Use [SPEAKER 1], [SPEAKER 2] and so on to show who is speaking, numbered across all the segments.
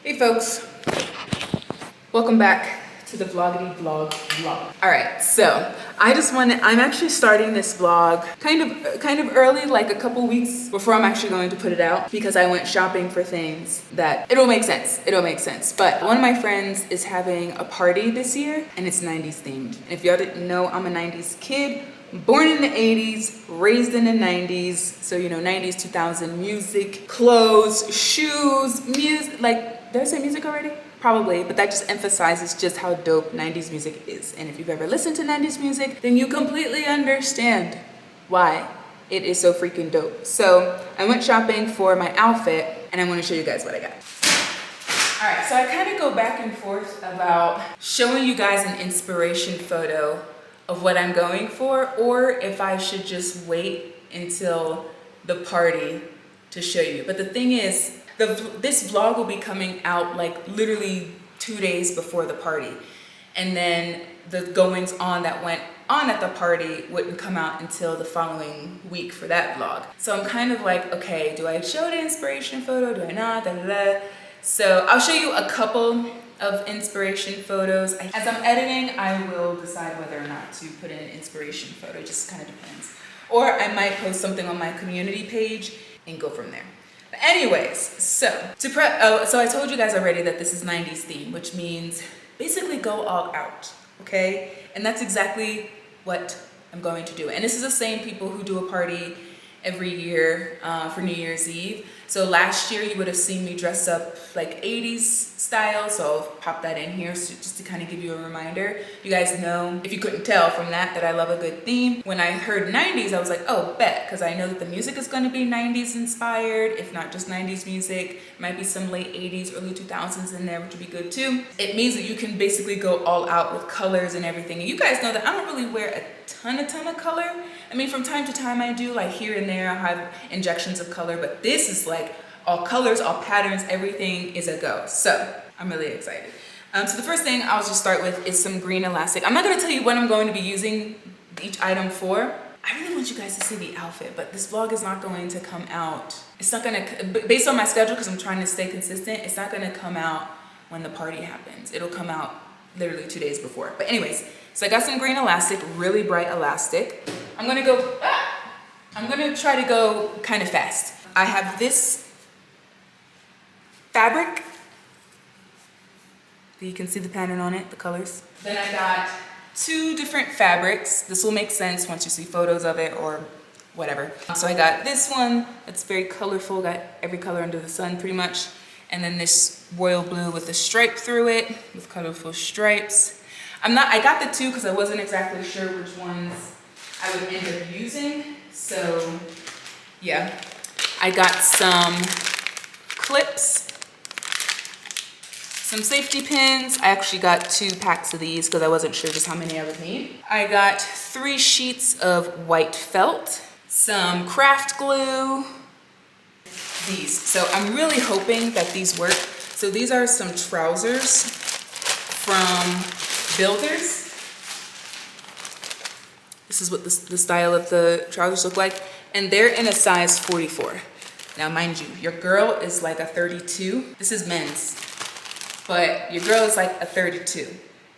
[SPEAKER 1] Hey folks, welcome back to the vloggity vlog. All right, so I'm actually starting this vlog kind of early, like a couple weeks before I'm actually going to put it out, because I went shopping for things that it'll make sense. But one of my friends is having a party this year and it's 90s themed. And if y'all didn't know, I'm a 90s kid. Born in the 80s, raised in the 90s, so you know, 90s, 2000 music, clothes, shoes, music, like, did I say music already? Probably, but that just emphasizes just how dope 90s music is. And if you've ever listened to 90s music, then you completely understand why it is so freaking dope. So I went shopping for my outfit and I want to show you guys what I got. All right, so I kind of go back and forth about showing you guys an inspiration photo of what I'm going for, or if I should just wait until the party to show you. But the thing is, this vlog will be coming out like literally 2 days before the party. And then the goings on that went on at the party wouldn't come out until the following week for that vlog. So I'm kind of like, okay, do I show the inspiration photo? Do I not? Da, da, da. So I'll show you a couple of inspiration photos. As I'm editing, I will decide whether or not to put in an inspiration photo. It just kind of depends. Or I might post something on my community page and go from there. But anyways, so I told you guys already that this is 90s theme, which means basically go all out, okay? And that's exactly what I'm going to do. And this is the same people who do a party every year for New Year's Eve. So last year you would have seen me dress up like 80s style, so I'll pop that in here just to kind of give you a reminder. You guys know, if you couldn't tell from that I love a good theme. When I heard 90s, I was like, oh, bet, because I know that the music is going to be 90s inspired, if not just 90s music. Might be some late 80s, early 2000s in there, which would be good too. It means that you can basically go all out with colors and everything. And you guys know that I don't really wear a ton of color. I mean, from time to time I do, like here and there I have injections of color, but this is like all colors, all patterns, everything is a go. So I'm really excited. So the first thing I'll just start with is some green elastic. I'm not gonna tell you what I'm going to be using each item for. I really want you guys to see the outfit, but this vlog is not going to come out. It's not gonna, based on my schedule, because I'm trying to stay consistent, it's not gonna come out when the party happens. It'll come out literally 2 days before. But anyways, so I got some green elastic, really bright elastic. I'm gonna try to go kind of fast. I have this fabric. You can see the pattern on it, the colors. Then I got 2 different fabrics. This will make sense once you see photos of it or whatever. So I got this one that's very colorful, got every color under the sun pretty much. And then this royal blue with a stripe through it, with colorful stripes. I got the 2 because I wasn't exactly sure which ones I would end up using. So yeah, I got some clips, some safety pins. I actually got 2 packs of these because I wasn't sure just how many I would need. I got 3 sheets of white felt, some craft glue, these. So I'm really hoping that these work. So these are some trousers from Builders. This is what the style of the trousers look like. And they're in a size 44. Now, mind you, your girl is like a 32. This is men's, but your girl is like a 32.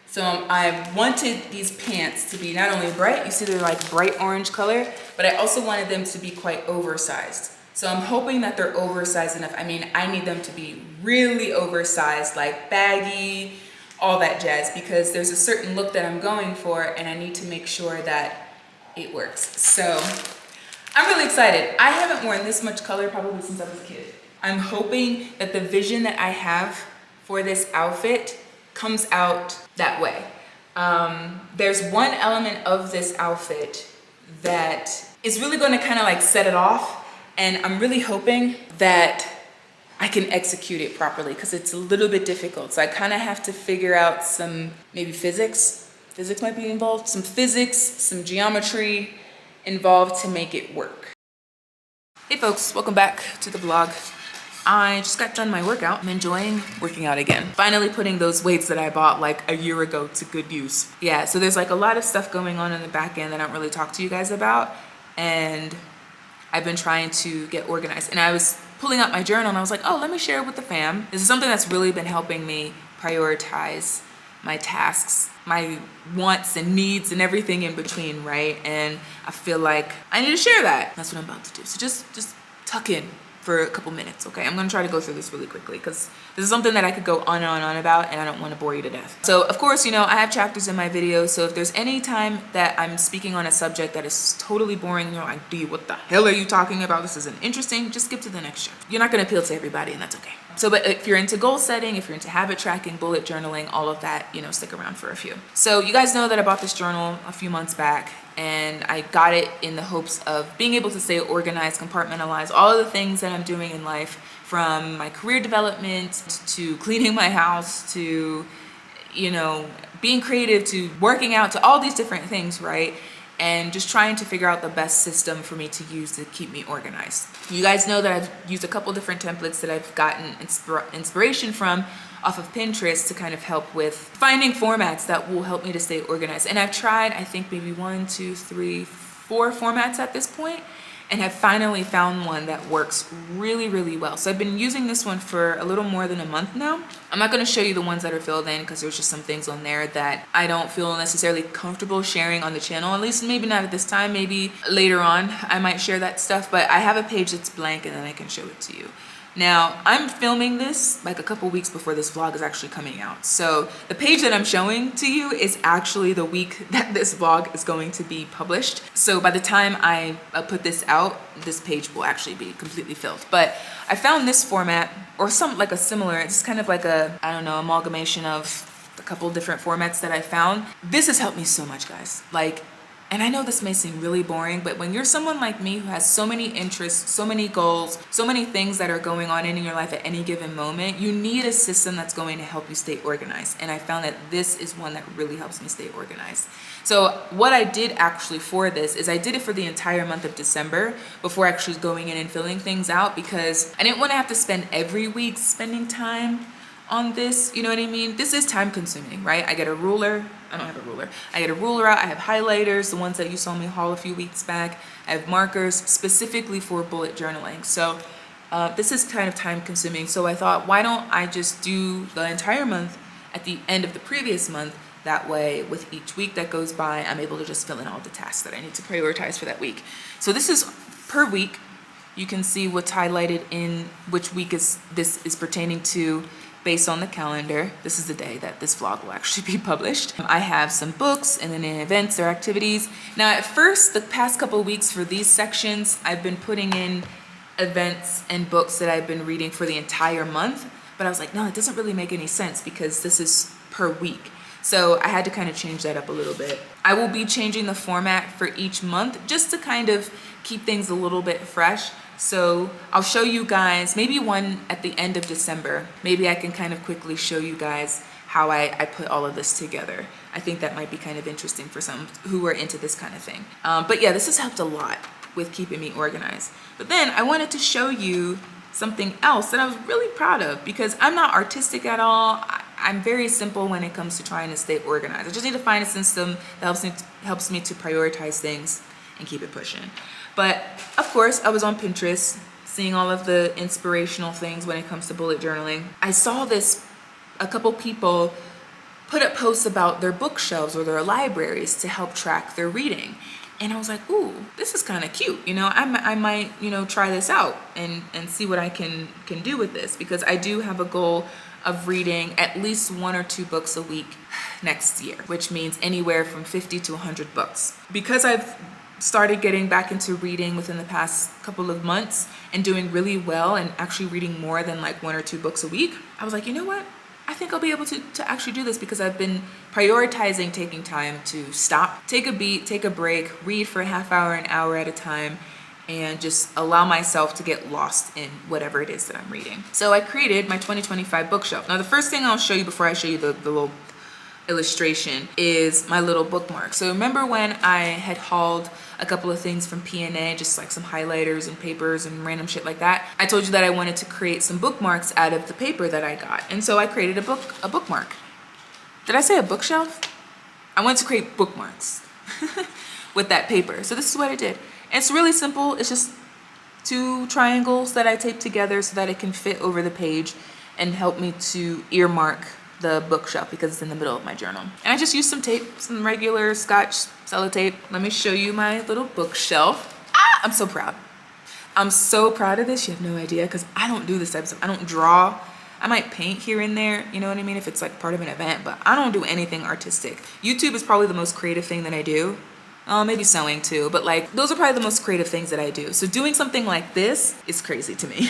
[SPEAKER 1] So I wanted these pants to be not only bright, you see they're like bright orange color, but I also wanted them to be quite oversized. So I'm hoping that they're oversized enough. I mean, I need them to be really oversized, like baggy, all that jazz, because there's a certain look that I'm going for and I need to make sure that it works. So I'm really excited. I haven't worn this much color probably since I was a kid. I'm hoping that the vision that I have for this outfit comes out that way. There's one element of this outfit that is really going to kind of like set it off, and I'm really hoping that I can execute it properly because it's a little bit difficult. So I kind of have to figure out some maybe physics. Physics might be involved. Some physics, some geometry involved to make it work. Hey folks, welcome back to the vlog. I just got done my workout. I'm enjoying working out again. Finally putting those weights that I bought like a year ago to good use. Yeah, so there's like a lot of stuff going on in the back end that I don't really talk to you guys about. And I've been trying to get organized. And I was pulling out my journal and I was like, oh, let me share it with the fam. This is something that's really been helping me prioritize my tasks, my wants and needs and everything in between, right? And I feel like I need to share that. That's what I'm about to do. So just tuck in for a couple minutes, okay? I'm gonna try to go through this really quickly because this is something that I could go on and on and on about, and I don't want to bore you to death. So of course, you know, I have chapters in my videos, so if there's any time that I'm speaking on a subject that is totally boring, and you're like, D, what the hell are you talking about? This isn't interesting, just skip to the next chapter. You're not gonna appeal to everybody, and that's okay. So, but if you're into goal setting, if you're into habit tracking, bullet journaling, all of that, you know, stick around for a few. So you guys know that I bought this journal a few months back, and I got it in the hopes of being able to stay organized, compartmentalize all of the things that I'm doing in life, from my career development to cleaning my house to, you know, being creative to working out to all these different things, right? And just trying to figure out the best system for me to use to keep me organized. You guys know that I've used a couple different templates that I've gotten inspiration from off of Pinterest to kind of help with finding formats that will help me to stay organized. And I've tried, I think maybe 1, 2, 3, 4 formats at this point, and have finally found one that works really, really well. So I've been using this one for a little more than a month now. I'm not gonna show you the ones that are filled in because there's just some things on there that I don't feel necessarily comfortable sharing on the channel, at least maybe not at this time, maybe later on I might share that stuff, but I have a page that's blank and then I can show it to you. Now, I'm filming this like a couple weeks before this vlog is actually coming out. So the page that I'm showing to you is actually the week that this vlog is going to be published. So by the time I put this out, this page will actually be completely filled. But I found this format, or some like a similar, it's kind of like a, I don't know, amalgamation of a couple different formats that I found. This has helped me so much, guys. Like, and I know this may seem really boring, but when you're someone like me who has so many interests, so many goals, so many things that are going on in your life at any given moment, you need a system that's going to help you stay organized. And I found that this is one that really helps me stay organized. So what I did actually for this is I did it for the entire month of December before actually going in and filling things out, because I didn't want to have to spend every week spending time on this, you know what I mean? This is time consuming, right? I get a ruler. I don't have a ruler. I get a ruler out. I have highlighters, the ones that you saw me haul a few weeks back. I have markers specifically for bullet journaling. So this is kind of time consuming. So I thought, why don't I just do the entire month at the end of the previous month? That way, with each week that goes by, I'm able to just fill in all the tasks that I need to prioritize for that week. So this is per week. You can see what's highlighted in which week this is pertaining to based on the calendar. This is the day that this vlog will actually be published. I have some books and then events or activities. Now at first, the past couple of weeks for these sections, I've been putting in events and books that I've been reading for the entire month. But I was like, no, it doesn't really make any sense because this is per week. So I had to kind of change that up a little bit. I will be changing the format for each month just to kind of keep things a little bit fresh. So I'll show you guys, maybe one at the end of December. Maybe I can kind of quickly show you guys how I put all of this together. I think that might be kind of interesting for some who are into this kind of thing. But yeah, this has helped a lot with keeping me organized. But then I wanted to show you something else that I was really proud of, because I'm not artistic at all. I'm very simple when it comes to trying to stay organized. I just need to find a system that helps me to prioritize things and keep it pushing. But of course, I was on Pinterest, seeing all of the inspirational things when it comes to bullet journaling. I saw a couple people put up posts about their bookshelves or their libraries to help track their reading. And I was like, ooh, this is kind of cute. You know, I might, you know, try this out and see what I can do with this, because I do have a goal of reading at least 1 or 2 books a week next year, which means anywhere from 50 to 100 books. Because I've started getting back into reading within the past couple of months and doing really well and actually reading more than like 1 or 2 books a week, I was like, you know what? I think I'll be able to actually do this, because I've been prioritizing taking time to stop, take a beat, take a break, read for a half hour, an hour at a time, and just allow myself to get lost in whatever it is that I'm reading. So I created my 2025 bookshelf. Now the first thing I'll show you before I show you the little illustration is my little bookmark. So remember when I had hauled a couple of things from P&A, just like some highlighters and papers and random shit like that? I told you that I wanted to create some bookmarks out of the paper that I got. And so I created a bookmark. Did I say a bookshelf? I wanted to create bookmarks with that paper. So this is what I did. And it's really simple. It's just two triangles that I taped together so that it can fit over the page and help me to earmark the bookshelf because it's in the middle of my journal. And I just used some tape, some regular Scotch sellotape. Let me show you my little bookshelf. I'm so proud. I'm so proud of this. You have no idea, because I don't do this type of stuff. I don't draw. I might paint here and there, you know what I mean, if it's like part of an event, but I don't do anything artistic. YouTube is probably the most creative thing that I do. Maybe sewing too, but like those are probably the most creative things that I do. So doing something like this is crazy to me.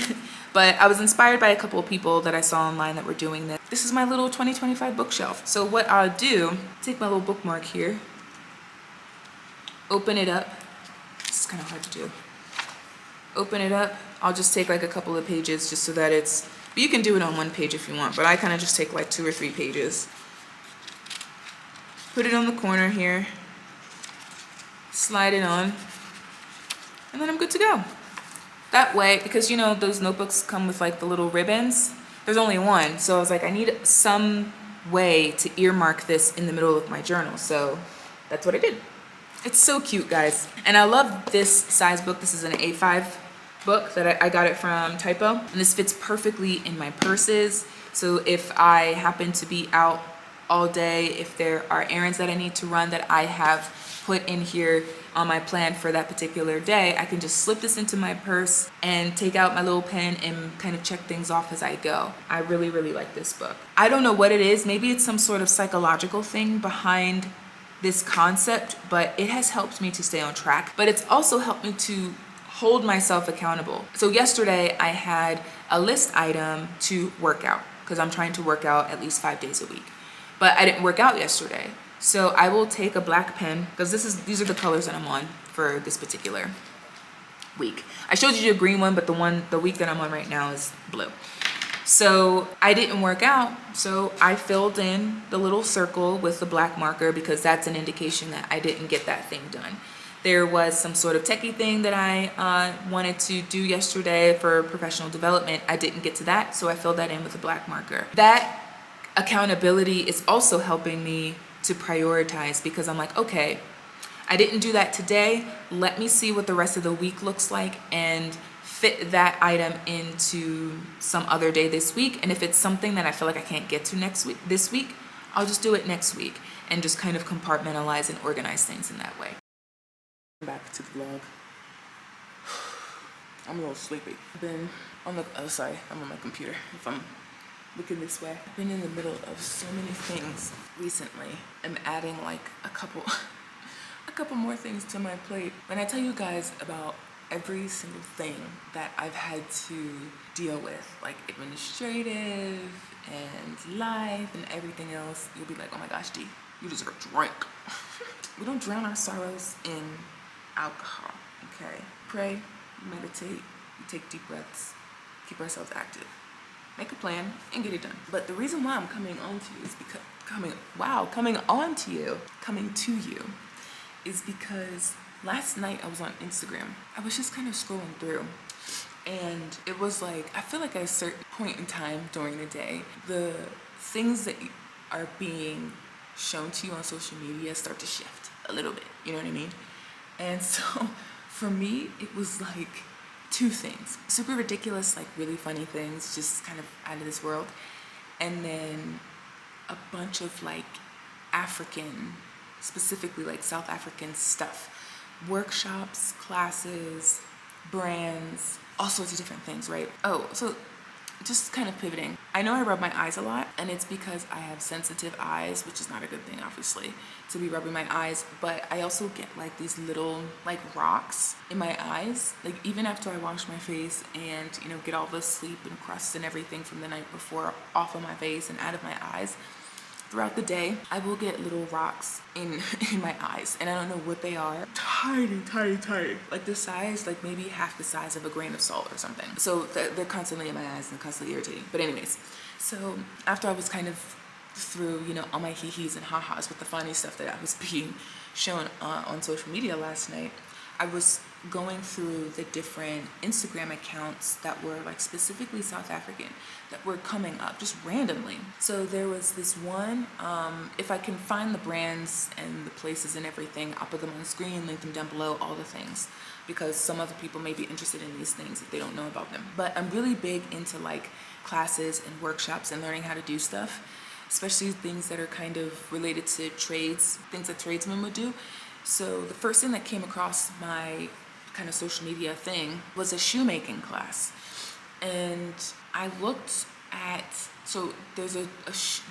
[SPEAKER 1] But I was inspired by a couple of people that I saw online that were doing this. This is my little 2025 bookshelf. So what I'll do, take my little bookmark here, open it up. This is kind of hard to do. Open it up. I'll just take like a couple of pages just so that it's, you can do it on one page if you want, but I kind of just take like 2 or 3 pages. Put it on the corner here. Slide it on, and then I'm good to go. That way, because you know those notebooks come with like the little ribbons, there's only one, so I was like, I need some way to earmark this in the middle of my journal, so that's what I did. It's so cute, guys, and I love this size book. This is an A5 book that I got it from Typo, and this fits perfectly in my purses. So if I happen to be out all day, if there are errands that I need to run that I have put in here on my plan for that particular day, I can just slip this into my purse and take out my little pen and kind of check things off as I go. I really, really like this book. I don't know what it is. Maybe it's some sort of psychological thing behind this concept, but it has helped me to stay on track. But it's also helped me to hold myself accountable. So yesterday I had a list item to work out because I'm trying to work out at least 5 days a week. But I didn't work out yesterday. So I will take a black pen, because these are the colors that I'm on for this particular week. I showed you a green one, but the week that I'm on right now is blue. So I didn't work out, so I filled in the little circle with the black marker because that's an indication that I didn't get that thing done. There was some sort of techie thing that I wanted to do yesterday for professional development. I didn't get to that, so I filled that in with a black marker. That accountability is also helping me to prioritize, because I'm like, okay, I didn't do that today. Let me see what the rest of the week looks like and fit that item into some other day this week. And if it's something that I feel like I can't get to this week, I'll just do it next week and just kind of compartmentalize and organize things in that way. Back to the vlog. I'm a little sleepy. I've been on the other side. I'm on my computer. If I'm looking this way, I've been in the middle of so many things recently. I'm adding like a couple more things to my plate. When I tell you guys about every single thing that I've had to deal with, like administrative and life and everything else, you'll be like, oh my gosh, D, you deserve a drink. We don't drown our sorrows in alcohol, okay? Pray, meditate, we take deep breaths, keep ourselves active. Make a plan and get it done. But the reason why I'm coming to you is because last night I was on Instagram. I was just kind of scrolling through, and it was like, I feel like at a certain point in time during the day, the things that are being shown to you on social media start to shift a little bit, you know what I mean? And so for me, it was like 2 things. Super ridiculous, like really funny things, just kind of out of this world. And then a bunch of like African, specifically like South African stuff. Workshops, classes, brands, all sorts of different things, right? Oh, so just kind of pivoting. I know I rub my eyes a lot, and it's because I have sensitive eyes, which is not a good thing, obviously, to be rubbing my eyes, but I also get like these little like rocks in my eyes, like even after I wash my face and, you know, get all the sleep and crust and everything from the night before off of my face and out of my eyes. Throughout the day, I will get little rocks in my eyes, and I don't know what they are. Tiny. Like the size, like maybe half the size of a grain of salt or something. So they're constantly in my eyes and constantly irritating. But anyways, so after I was kind of through, you know, all my hee-hees and ha-has with the funny stuff that I was being shown on social media last night, I was going through the different Instagram accounts that were like specifically South African that were coming up just randomly. So there was this one, if I can find the brands and the places and everything, I'll put them on the screen, link them down below, all the things, because some other people may be interested in these things if they don't know about them. But I'm really big into like classes and workshops and learning how to do stuff, especially things that are kind of related to trades, things that tradesmen would do. So the first thing that came across my kind of social media thing was a shoemaking class. And I looked at, so there's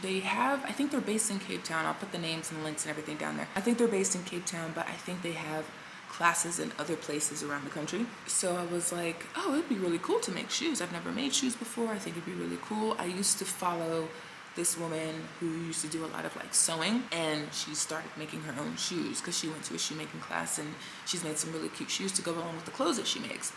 [SPEAKER 1] they have, I think they're based in Cape Town. I'll put the names and the links and everything down there. I think they're based in Cape Town, but I think they have classes in other places around the country. So I was like, oh, it'd be really cool to make shoes. I've never made shoes before. I think it'd be really cool. I used to follow this woman who used to do a lot of like sewing, and she started making her own shoes because she went to a shoemaking class, and she's made some really cute shoes to go along with the clothes that she makes.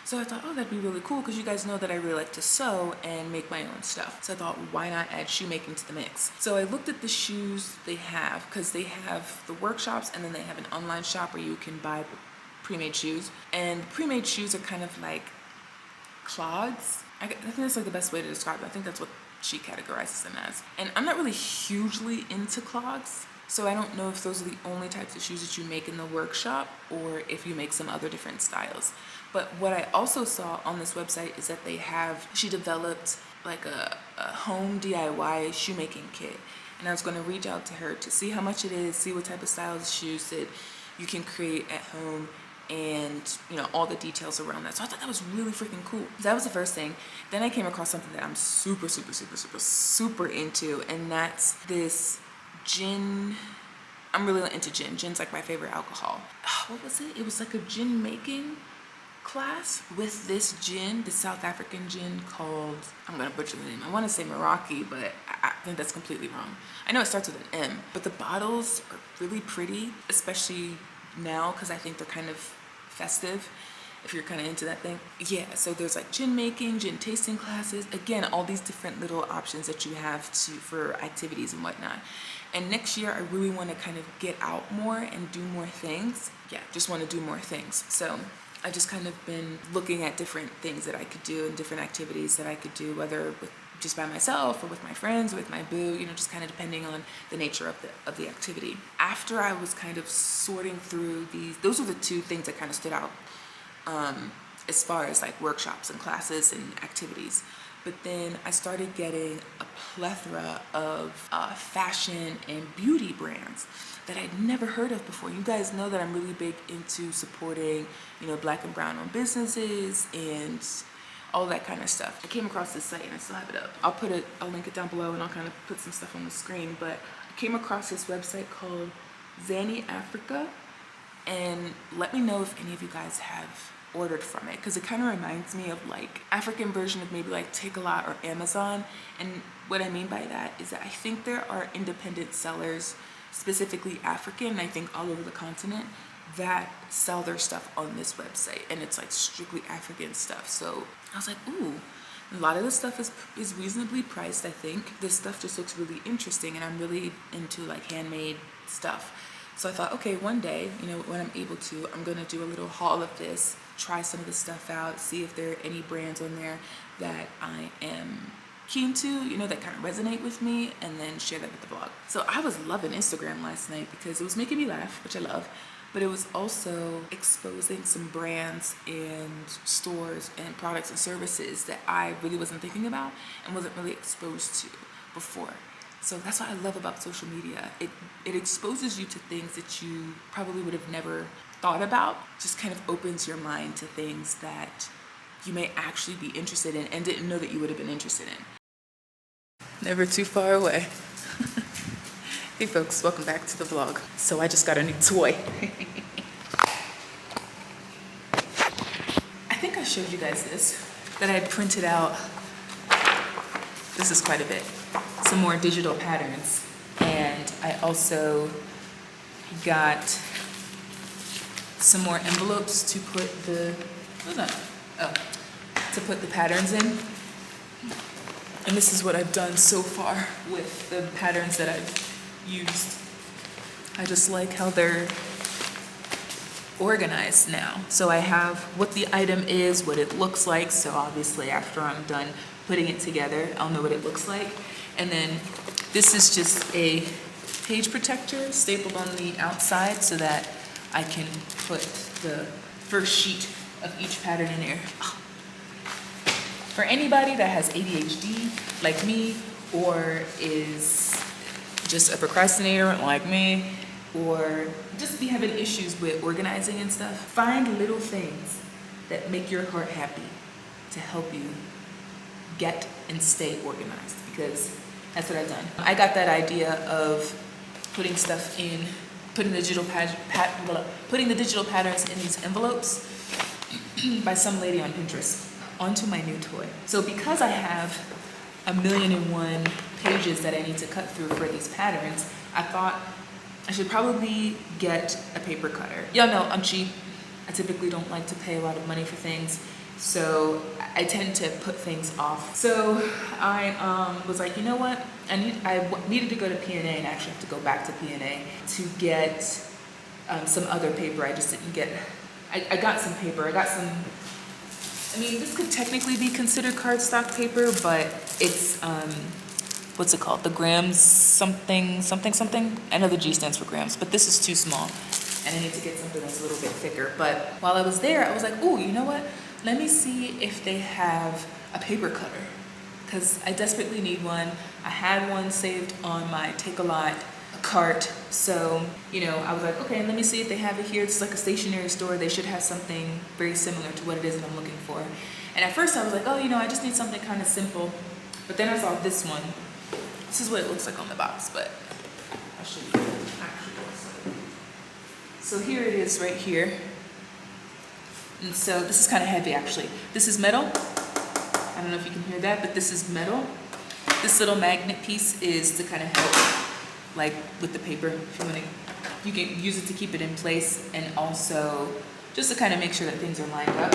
[SPEAKER 1] So I thought, oh, that'd be really cool, because you guys know that I really like to sew and make my own stuff. So I thought, why not add shoemaking to the mix? So I looked at the shoes they have, because they have the workshops and then they have an online shop where you can buy pre-made shoes. And pre-made shoes are kind of like clogs. I think that's like the best way to describe it. I think that's what she categorizes them as. And I'm not really hugely into clogs, so I don't know if those are the only types of shoes that you make in the workshop or if you make some other different styles. But what I also saw on this website is that she developed like a home DIY shoemaking kit. And I was going to reach out to her to see how much it is, see what type of styles of shoes that you can create at home, and all the details around that. So I thought that was really freaking cool. That was the first thing. Then I came across something that I'm super into, and that's this gin. I'm really into gin. Gin's like my favorite alcohol. What was it? It was like a gin making class with this gin, the South African gin called, I'm gonna butcher the name, I want to say Meraki, but I think that's completely wrong. I know it starts with an M, but the bottles are really pretty, especially now, because I think they're kind of festive, if you're kind of into that thing. Yeah, so there's like gin making, gin tasting classes, again, all these different little options that you have for activities and whatnot. And next year I really want to kind of get out more and do more things. Yeah, just want to do more things. So I just kind of been looking at different things that I could do and different activities that I could do, whether just by myself or with my friends or with my boo, just kind of depending on the nature of the activity. After I was kind of sorting through those were the two things that kind of stood out as far as like workshops and classes and activities. But then I started getting a plethora of fashion and beauty brands that I'd never heard of before. You guys know that I'm really big into supporting, Black and brown owned businesses and all that kind of stuff. I came across this site and I still have it up. I'll link it down below, and I'll kind of put some stuff on the screen. But I came across this website called Zani Africa, and let me know if any of you guys have ordered from it, because it kind of reminds me of like African version of maybe like Takealot or Amazon. And what I mean by that is that I think there are independent sellers, specifically African, I think all over the continent, that sell their stuff on this website, and it's like strictly African stuff. So I was like, ooh, a lot of this stuff is reasonably priced. I think this stuff just looks really interesting, and I'm really into like handmade stuff. So I thought, okay, one day, when I'm able to, I'm gonna do a little haul of this, try some of this stuff out, see if there are any brands on there that I am keen to, that kind of resonate with me, and then share that with the blog. So I was loving Instagram last night because it was making me laugh, which I love, but it was also exposing some brands and stores and products and services that I really wasn't thinking about and wasn't really exposed to before. So that's what I love about social media. It exposes you to things that you probably would have never thought about. Just kind of opens your mind to things that you may actually be interested in and didn't know that you would have been interested in. Never too far away. Hey folks, welcome back to the vlog. So I just got a new toy. I think I showed you guys this, that I printed out. This is quite a bit. Some more digital patterns. And I also got some more envelopes to put the patterns in. And this is what I've done so far with the patterns that I've used. I just like how they're organized now. So I have what the item is, what it looks like. So obviously after I'm done putting it together, I'll know what it looks like. And then this is just a page protector stapled on the outside so that I can put the first sheet of each pattern in there. For anybody that has ADHD like me, or is just a procrastinator like me, or just be having issues with organizing and stuff, find little things that make your heart happy to help you get and stay organized, because that's what I've done. I got that idea of putting stuff in, putting the digital patterns in these envelopes by some lady on Pinterest onto my new toy. So because I have 1,000,001 pages that I need to cut through for these patterns, I thought I should probably get a paper cutter. Y'all know I'm cheap. I typically don't like to pay a lot of money for things, so I tend to put things off. So I was like, you know what? I needed to go to P&A, and I actually have to go back to P&A to get some other paper. I just didn't get, I got some paper. I got some, I mean, this could technically be considered cardstock paper, but it's, what's it called? The grams something. I know the G stands for grams, but this is too small, and I need to get something that's a little bit thicker. But while I was there, I was like, oh, you know what? Let me see if they have a paper cutter, because I desperately need one. I had one saved on my Take-A-Lot cart, so, you know, I was like, okay, let me see if they have it here. It's like a stationery store. They should have something very similar to what it is that I'm looking for. And at first I was like, oh, you know, I just need something kind of simple. But then I saw this one. This is what it looks like on the box, but I'll show you what it actually looks like. So here it is right here. And so this is kind of heavy, actually. This is metal. I don't know if you can hear that, but this is metal. This little magnet piece is to kind of help, like with the paper, if you want to, you can use it to keep it in place, and also just to kind of make sure that things are lined up.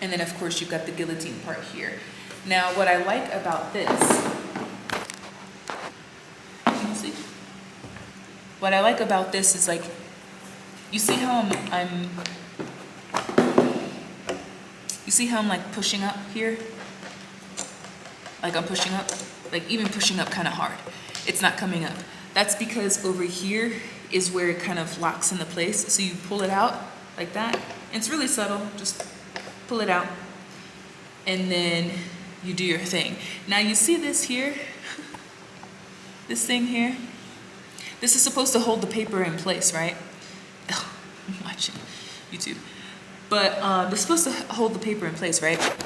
[SPEAKER 1] And then of course you've got the guillotine part here. Now what I like about this, can you see? What I like about this is, like, you see how you see how I'm like pushing up here? Like I'm pushing up, like even pushing up kind of hard. It's not coming up. That's because over here is where it kind of locks into place. So you pull it out like that. And it's really subtle, just pull it out. And then you do your thing. Now you see this here? This thing here? This is supposed to hold the paper in place, right? Oh, I'm watching YouTube. But they're supposed to hold the paper in place, right? Let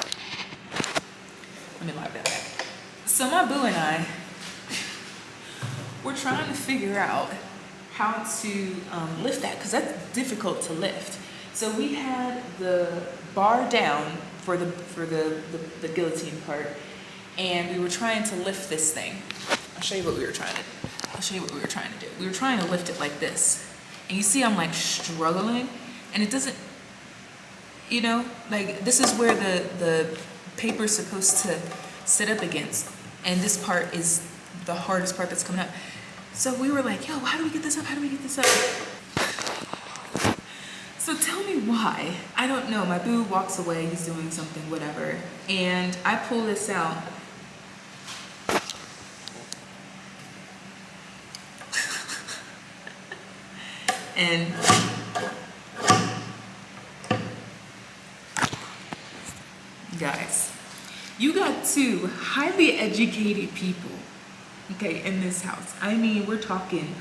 [SPEAKER 1] me lock that back. So my boo and I, we're trying to figure out how to lift that, because that's difficult to lift. So we had the bar down for the guillotine part, and we were trying to lift this thing. I'll show you what we were trying to do. We were trying to lift it like this. And you see I'm like struggling, and it doesn't, you know, like this is where the paper's supposed to sit up against. And this part is the hardest part that's coming up. So we were like, yo, how do we get this up? How do we get this up? So tell me why. I don't know. My boo walks away, he's doing something, whatever. And I pull this out. And guys, you got two highly educated people, okay, in this house. I mean, we're talking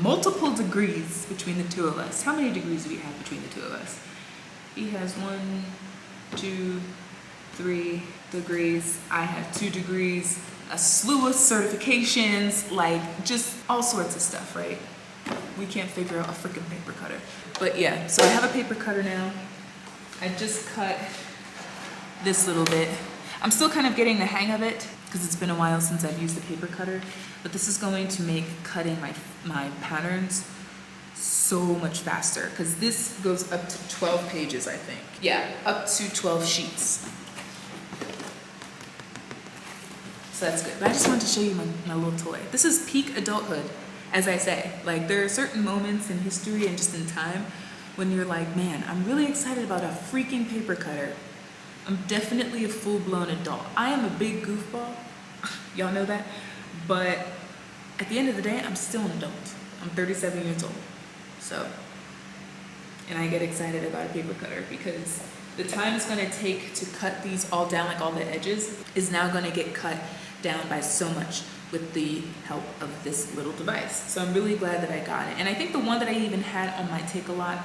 [SPEAKER 1] multiple degrees between the two of us. How many degrees do we have between the two of us? He has 1, 2, 3 degrees. I have 2 degrees, a slew of certifications, like just all sorts of stuff, right? We can't figure out a freaking paper cutter. But yeah, so I have a paper cutter now. I just cut this little bit. I'm still kind of getting the hang of it because it's been a while since I've used the paper cutter, but this is going to make cutting my patterns so much faster, because this goes up to 12 pages, I think. Yeah, up to 12 sheets. So that's good. But I just wanted to show you my little toy. This is peak adulthood, as I say. Like, there are certain moments in history and just in time when you're like, man, I'm really excited about a freaking paper cutter. I'm definitely a full-blown adult. I am a big goofball. Y'all know that. But at the end of the day, I'm still an adult. I'm 37 years old. So, and I get excited about a paper cutter because the time it's gonna take to cut these all down, like all the edges, is now gonna get cut down by so much with the help of this little device. So I'm really glad that I got it. And I think the one that I even had on my Take-A-Lot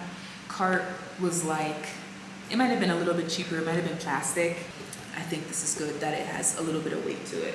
[SPEAKER 1] cart was like, it might have been a little bit cheaper, it might have been plastic. I think this is good that it has a little bit of weight to it.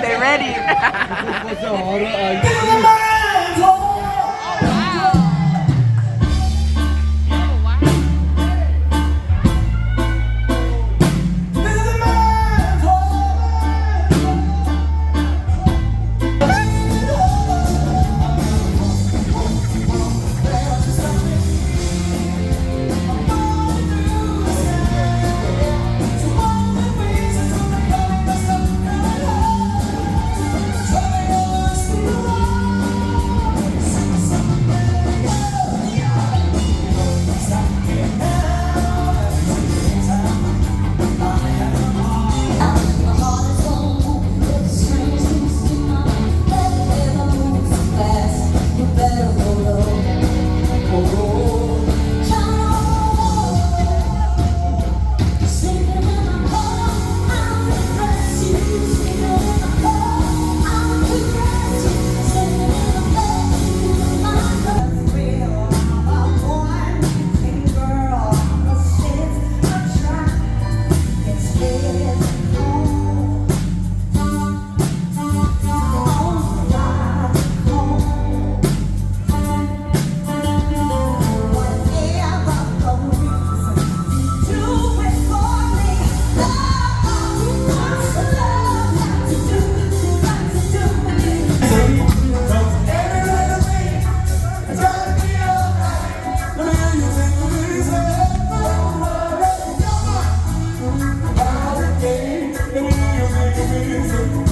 [SPEAKER 2] They ready.
[SPEAKER 3] Music.